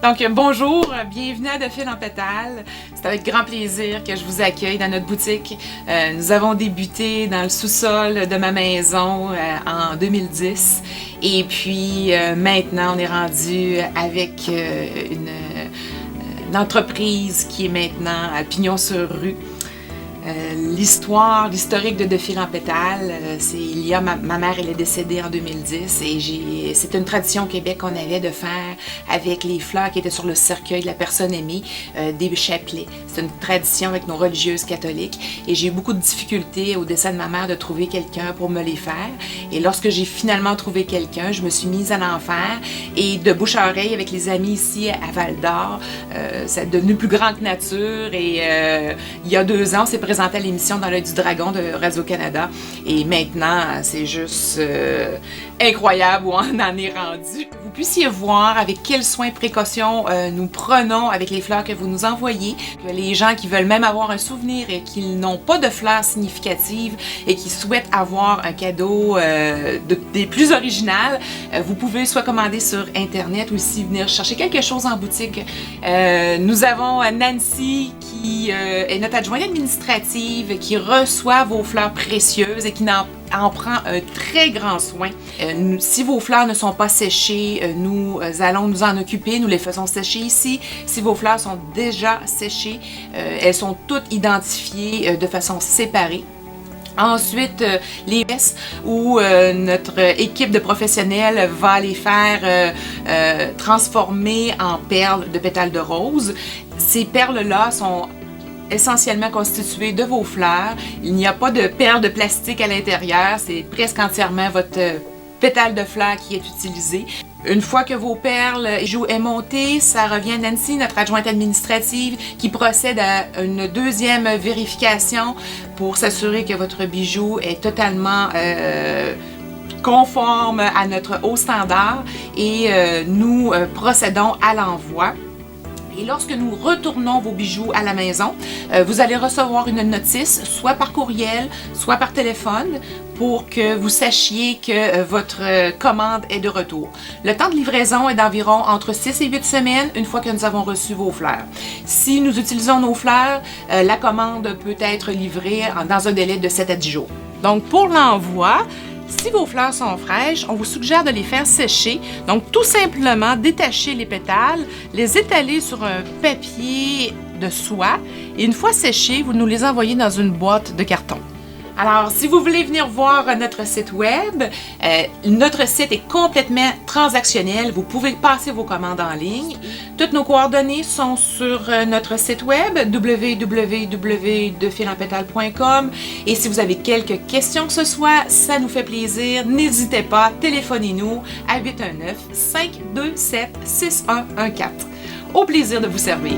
Donc, bonjour, bienvenue à De Fil en Pétales. C'est avec grand plaisir que je vous accueille dans notre boutique. Nous avons débuté dans le sous-sol de ma maison en 2010. Et puis, maintenant, on est rendu avec une entreprise qui est maintenant à Pignon sur rue. L'historique de Fil en Pétales, c'est ma mère, elle est décédée en 2010 et c'est une tradition au Québec qu'on avait de faire avec les fleurs qui étaient sur le cercueil de la personne aimée, des chapelets. C'est une tradition avec nos religieuses catholiques et j'ai eu beaucoup de difficultés au décès de ma mère de trouver quelqu'un pour me les faire. Et lorsque j'ai finalement trouvé quelqu'un, je me suis mise à l'en faire et de bouche à oreille avec les amis ici à Val-d'Or, ça est devenu plus grand que nature et il y a 2 ans, on s'est présenté à l'émission Dans l'œil du dragon de Radio-Canada et maintenant c'est juste incroyable où on en est rendu. Vous puissiez voir avec quels soins et précautions nous prenons avec les fleurs que vous nous envoyez, que les gens qui veulent même avoir un souvenir et qui n'ont pas de fleurs significatives et qui souhaitent avoir un cadeau des plus originales, vous pouvez soit commander sur internet ou aussi venir chercher quelque chose en boutique. Nous avons Nancy qui est notre adjointe administrative qui reçoit vos fleurs précieuses et qui en prend un très grand soin. Si vos fleurs ne sont pas séchées, nous allons nous en occuper, nous les faisons sécher ici. Si vos fleurs sont déjà séchées, elles sont toutes identifiées de façon séparée. Ensuite, les pièces où notre équipe de professionnels va les faire transformer en perles de pétales de rose. Ces perles-là sont essentiellement constituées de vos fleurs. Il n'y a pas de perles de plastique à l'intérieur, c'est presque entièrement votre pétale de fleurs qui est utilisé. Une fois que vos perles bijou est monté, ça revient à Nancy, notre adjointe administrative, qui procède à une deuxième vérification pour s'assurer que votre bijou est totalement conforme à notre haut standard et nous procédons à l'envoi. Et lorsque nous retournons vos bijoux à la maison, vous allez recevoir une notice, soit par courriel, soit par téléphone, pour que vous sachiez que votre commande est de retour. Le temps de livraison est d'environ entre 6 et 8 semaines une fois que nous avons reçu vos fleurs. Si nous utilisons nos fleurs, la commande peut être livrée dans un délai de 7 à 10 jours. Donc pour l'envoi, si vos fleurs sont fraîches, on vous suggère de les faire sécher. Donc, tout simplement, détacher les pétales, les étaler sur un papier de soie et une fois séchés, vous nous les envoyez dans une boîte de carton. Alors, si vous voulez venir voir notre site web, notre site est complètement transactionnel. Vous pouvez passer vos commandes en ligne. Toutes nos coordonnées sont sur notre site web www.defilenpétales.com. Et si vous avez quelques questions que ce soit, ça nous fait plaisir. N'hésitez pas, téléphonez-nous à 819-527-6114. Au plaisir de vous servir.